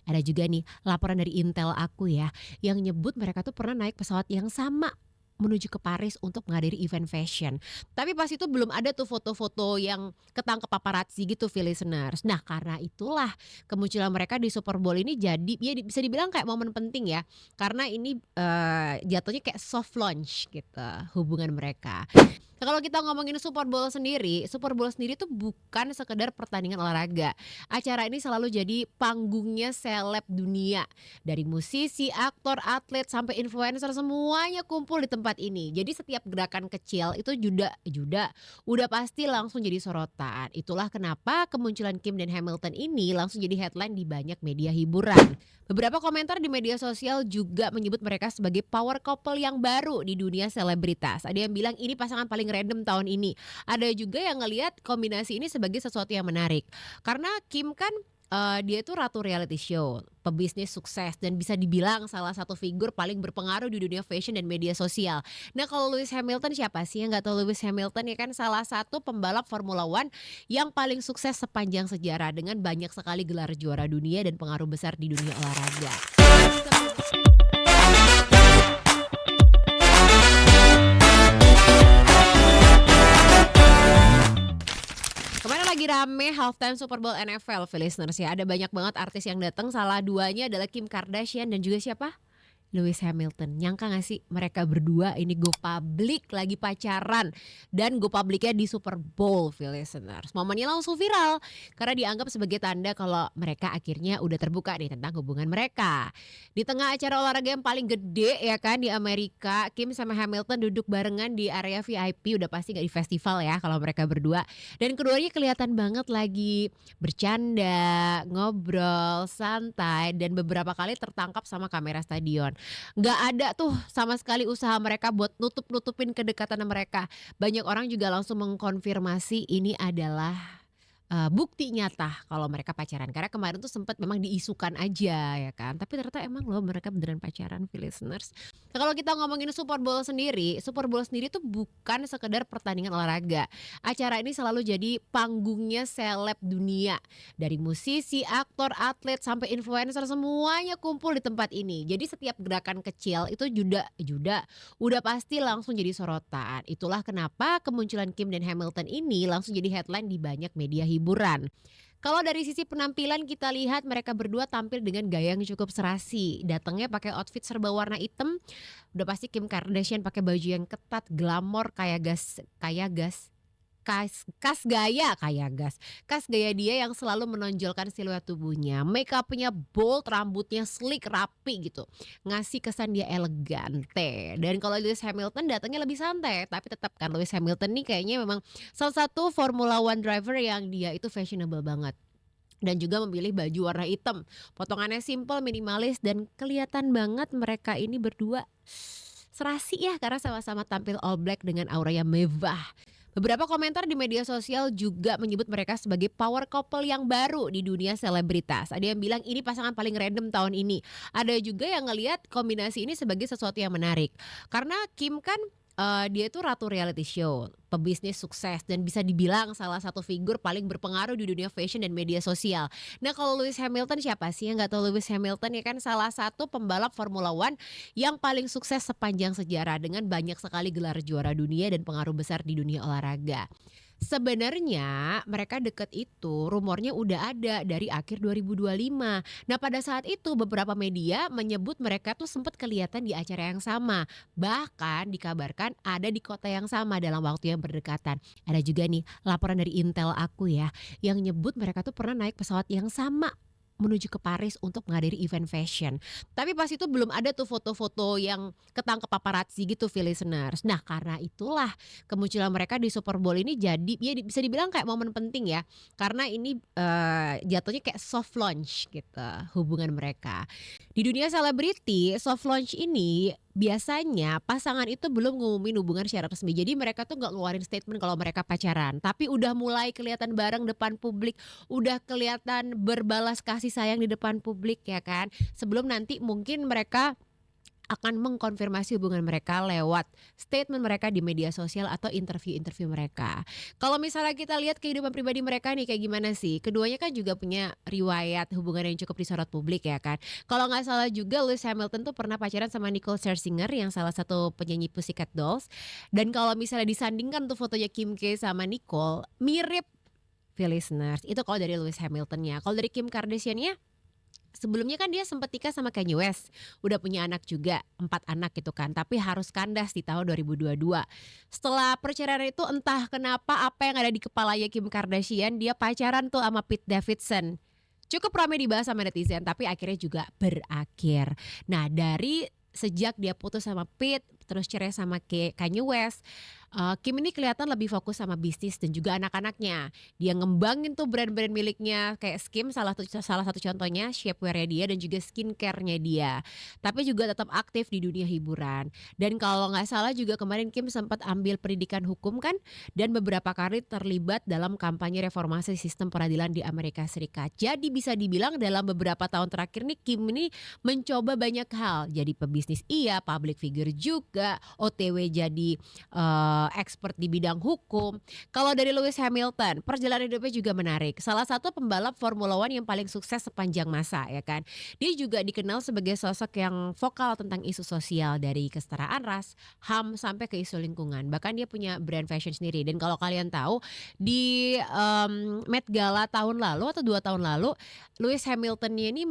Ada juga nih laporan dari Intel aku ya, yang nyebut mereka tuh pernah naik pesawat yang sama menuju ke Paris untuk menghadiri event fashion. Tapi pas itu belum ada tuh foto-foto yang ketangkep paparazzi gitu listeners. Nah karena itulah kemunculan mereka di Super Bowl ini jadi ya bisa dibilang kayak momen penting ya. Karena ini jatuhnya kayak soft launch gitu hubungan mereka. Nah, kalau kita ngomongin Super Bowl sendiri tuh bukan sekedar pertandingan olahraga. Acara ini selalu jadi panggungnya seleb dunia. Dari musisi, aktor, atlet, sampai influencer semuanya kumpul di tempat ini. Jadi setiap gerakan kecil itu juda udah pasti langsung jadi sorotan. Itulah kenapa kemunculan Kim dan Hamilton ini langsung jadi headline di banyak media hiburan. Beberapa komentar di media sosial juga menyebut mereka sebagai power couple yang baru di dunia selebritas. Ada yang bilang ini pasangan paling random tahun ini. Ada juga yang ngelihat kombinasi ini sebagai sesuatu yang menarik. Karena Kim kan dia itu ratu reality show, pebisnis sukses dan bisa dibilang salah satu figur paling berpengaruh di dunia fashion dan media sosial. Nah kalau Lewis Hamilton siapa sih yang nggak tahu Lewis Hamilton ya kan salah satu pembalap Formula One yang paling sukses sepanjang sejarah dengan banyak sekali gelar juara dunia dan pengaruh besar di dunia olahraga. Kemarin lagi rame halftime Super Bowl NFL, listeners ya. Ada banyak banget artis yang datang. Salah duanya adalah Kim Kardashian dan juga siapa? Lewis Hamilton. Nyangka gak sih mereka berdua ini go public lagi pacaran dan go publicnya di Super Bowl, listeners. Momennya langsung viral karena dianggap sebagai tanda kalau mereka akhirnya udah terbuka nih tentang hubungan mereka. Di tengah acara olahraga yang paling gede ya kan di Amerika, Kim sama Hamilton duduk barengan di area VIP, udah pasti gak di festival ya kalau mereka berdua. Dan keduanya kelihatan banget lagi bercanda, ngobrol, santai dan beberapa kali tertangkap sama kamera stadion. Nggak ada tuh sama sekali usaha mereka buat nutup-nutupin kedekatan mereka. Banyak orang juga langsung mengkonfirmasi ini adalah bukti nyata kalau mereka pacaran. Karena kemarin tuh sempat memang diisukan aja ya kan, tapi ternyata emang loh mereka beneran pacaran, listeners. Nah, kalau kita ngomongin Super Bowl sendiri tuh bukan sekedar pertandingan olahraga. Acara ini selalu jadi panggungnya seleb dunia. Dari musisi, aktor, atlet, sampai influencer semuanya kumpul di tempat ini. Jadi setiap gerakan kecil itu juda udah pasti langsung jadi sorotan. Itulah kenapa kemunculan Kim dan Hamilton ini langsung jadi headline di banyak media hiburan. Kalau dari sisi penampilan kita lihat mereka berdua tampil dengan gaya yang cukup serasi. Datangnya pakai outfit serba warna hitam. Udah pasti Kim Kardashian pakai baju yang ketat, glamor Kas gaya dia yang selalu menonjolkan siluet tubuhnya. Make upnya bold, rambutnya slick, rapi gitu. Ngasih kesan dia elegante. Dan kalau Lewis Hamilton datangnya lebih santai, tapi tetap kan Lewis Hamilton nih kayaknya memang salah satu Formula One driver yang dia itu fashionable banget. Dan juga memilih baju warna hitam. Potongannya simple, minimalis dan kelihatan banget mereka ini berdua serasi ya karena sama-sama tampil all black dengan aura yang mewah. Beberapa komentar di media sosial juga menyebut mereka sebagai power couple yang baru di dunia selebritas. Ada yang bilang ini pasangan paling random tahun ini. Ada juga yang ngelihat kombinasi ini sebagai sesuatu yang menarik. Karena Kim kan dia itu ratu reality show, pebisnis sukses dan bisa dibilang salah satu figur paling berpengaruh di dunia fashion dan media sosial. Nah kalau Lewis Hamilton siapa sih yang nggak tahu Lewis Hamilton ya kan salah satu pembalap Formula One yang paling sukses sepanjang sejarah dengan banyak sekali gelar juara dunia dan pengaruh besar di dunia olahraga. Sebenarnya mereka deket itu rumornya udah ada dari akhir 2025. Nah pada saat itu beberapa media menyebut mereka tuh sempat kelihatan di acara yang sama. Bahkan dikabarkan ada di kota yang sama dalam waktu yang berdekatan. Ada juga nih laporan dari Intel aku ya yang nyebut mereka tuh pernah naik pesawat yang sama menuju ke Paris untuk menghadiri event fashion. Tapi pas itu belum ada tuh foto-foto yang ketangkep paparazzi gitu, listeners. Nah karena itulah kemunculan mereka di Super Bowl ini jadi ya bisa dibilang kayak momen penting ya. Karena ini jatuhnya kayak soft launch gitu hubungan mereka. Di dunia selebriti, soft launch ini biasanya pasangan itu belum ngumumin hubungan secara resmi. Jadi mereka tuh nggak ngeluarin statement kalau mereka pacaran, tapi udah mulai kelihatan bareng depan publik, udah kelihatan berbalas kasih sayang di depan publik ya kan. Sebelum nanti mungkin mereka akan mengkonfirmasi hubungan mereka lewat statement mereka di media sosial atau interview-interview mereka. Kalau misalnya kita lihat kehidupan pribadi mereka nih kayak gimana sih, keduanya kan juga punya riwayat hubungan yang cukup disorot publik ya kan. Kalau nggak salah juga Lewis Hamilton tuh pernah pacaran sama Nicole Scherzinger yang salah satu penyanyi Pussycat Dolls, dan kalau misalnya disandingkan tuh fotonya Kim K sama Nicole, mirip listeners, itu kalau dari Lewis Hamilton-nya. Kalau dari Kim Kardashian-nya, sebelumnya kan dia sempat nikah sama Kanye West, udah punya anak juga, 4 anak gitu kan, tapi harus kandas di tahun 2022. Setelah perceraian itu entah kenapa apa yang ada di kepalanya Kim Kardashian, dia pacaran tuh sama Pete Davidson. Cukup ramai dibahas sama netizen, tapi akhirnya juga berakhir. Nah, dari sejak dia putus sama Pete, terus cerai sama Kanye West, Kim ini kelihatan lebih fokus sama bisnis dan juga anak-anaknya. Dia ngembangin tuh brand-brand miliknya kayak Skim, salah satu contohnya shapewear-nya dia dan juga skincare-nya dia. Tapi juga tetap aktif di dunia hiburan. Dan kalau nggak salah juga kemarin Kim sempat ambil pendidikan hukum kan, dan beberapa kali terlibat dalam kampanye reformasi sistem peradilan di Amerika Serikat. Jadi bisa dibilang dalam beberapa tahun terakhir nih Kim ini mencoba banyak hal. Jadi pebisnis iya, public figure juga, OTW jadi expert di bidang hukum. Kalau dari Lewis Hamilton, perjalanan hidupnya juga menarik. Salah satu pembalap Formula One yang paling sukses sepanjang masa ya kan. Dia juga dikenal sebagai sosok yang vokal tentang isu sosial dari kesetaraan ras, HAM sampai ke isu lingkungan. Bahkan dia punya brand fashion sendiri. Dan kalau kalian tahu di Met Gala tahun lalu atau 2 tahun lalu, Lewis Hamilton ini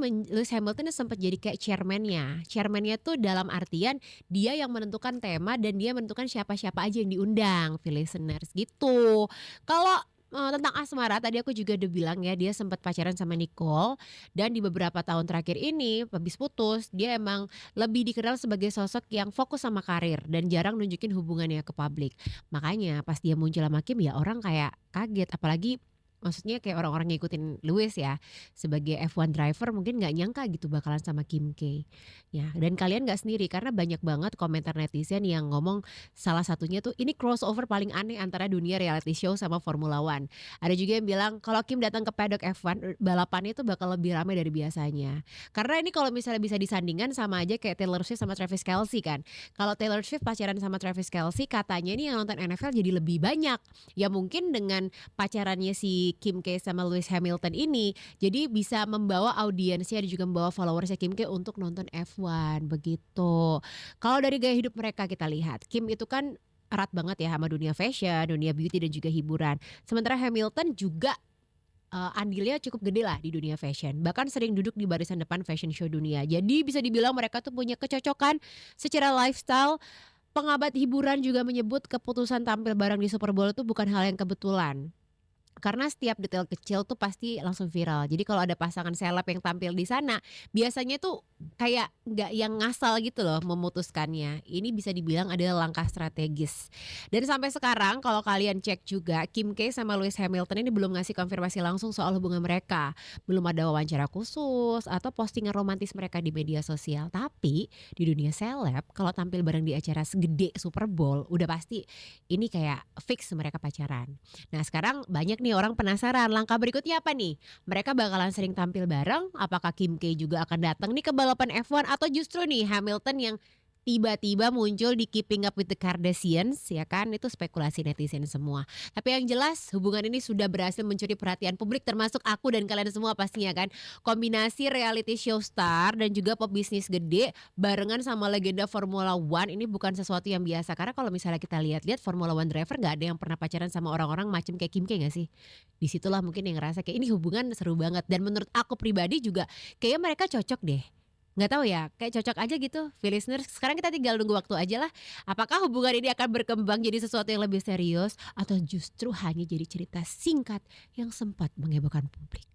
sempat jadi kayak chairman-nya. Chairman-nya tuh dalam artian dia yang menentukan tema dan dia menentukan siapa-siapa aja yang diundang, listeners gitu. Kalau tentang asmara tadi aku juga udah bilang ya, dia sempat pacaran sama Nicole, dan di beberapa tahun terakhir ini habis putus dia emang lebih dikenal sebagai sosok yang fokus sama karir dan jarang nunjukin hubungannya ke publik. Makanya pas dia muncul sama Kim ya orang kayak kaget, apalagi maksudnya kayak orang-orang ngikutin Lewis ya, sebagai F1 driver mungkin nggak nyangka gitu bakalan sama Kim K. Ya, dan kalian nggak sendiri karena banyak banget komentar netizen yang ngomong salah satunya tuh ini crossover paling aneh antara dunia reality show sama Formula One. Ada juga yang bilang kalau Kim datang ke paddock F1 balapannya itu bakal lebih ramai dari biasanya. Karena ini kalau misalnya bisa disandingkan sama aja kayak Taylor Swift sama Travis Kelce kan. Kalau Taylor Swift pacaran sama Travis Kelce katanya nih yang nonton NFL jadi lebih banyak. Ya mungkin dengan pacarannya si Kim K sama Lewis Hamilton ini jadi bisa membawa audiensnya dan juga membawa followersnya Kim K untuk nonton F1 begitu. Kalau dari gaya hidup mereka kita lihat, Kim itu kan erat banget ya sama dunia fashion, dunia beauty dan juga hiburan. Sementara Hamilton juga andilnya cukup gede lah di dunia fashion. Bahkan sering duduk di barisan depan fashion show dunia. Jadi bisa dibilang mereka tuh punya kecocokan secara lifestyle. Pengamat hiburan juga menyebut keputusan tampil bareng di Super Bowl itu bukan hal yang kebetulan. Karena setiap detail kecil tuh pasti langsung viral. Jadi kalau ada pasangan seleb yang tampil di sana, biasanya tuh kayak nggak yang ngasal gitu loh memutuskannya. Ini bisa dibilang adalah langkah strategis. Dan sampai sekarang kalau kalian cek juga, Kim K sama Lewis Hamilton ini belum ngasih konfirmasi langsung soal hubungan mereka. Belum ada wawancara khusus atau postingan romantis mereka di media sosial. Tapi di dunia seleb, kalau tampil bareng di acara segede Super Bowl, udah pasti ini kayak fix mereka pacaran. Nah sekarang banyak nih orang penasaran langkah berikutnya apa nih? Mereka bakalan sering tampil bareng, apakah Kim K juga akan datang nih ke balapan F1 atau justru nih Hamilton yang tiba-tiba muncul di Keeping Up with the Kardashians ya kan, itu spekulasi netizen semua. Tapi yang jelas hubungan ini sudah berhasil mencuri perhatian publik termasuk aku dan kalian semua pastinya kan. Kombinasi reality show star dan juga pebisnis gede barengan sama legenda Formula One ini bukan sesuatu yang biasa. Karena kalau misalnya kita lihat-lihat Formula One driver gak ada yang pernah pacaran sama orang-orang macam kayak Kim K gak sih? Disitulah mungkin yang ngerasa kayak ini hubungan seru banget. Dan menurut aku pribadi juga kayaknya mereka cocok deh. Nggak tahu ya, kayak cocok aja gitu, listeners. Sekarang kita tinggal nunggu waktu aja lah. Apakah hubungan ini akan berkembang jadi sesuatu yang lebih serius atau justru hanya jadi cerita singkat yang sempat menghebohkan publik?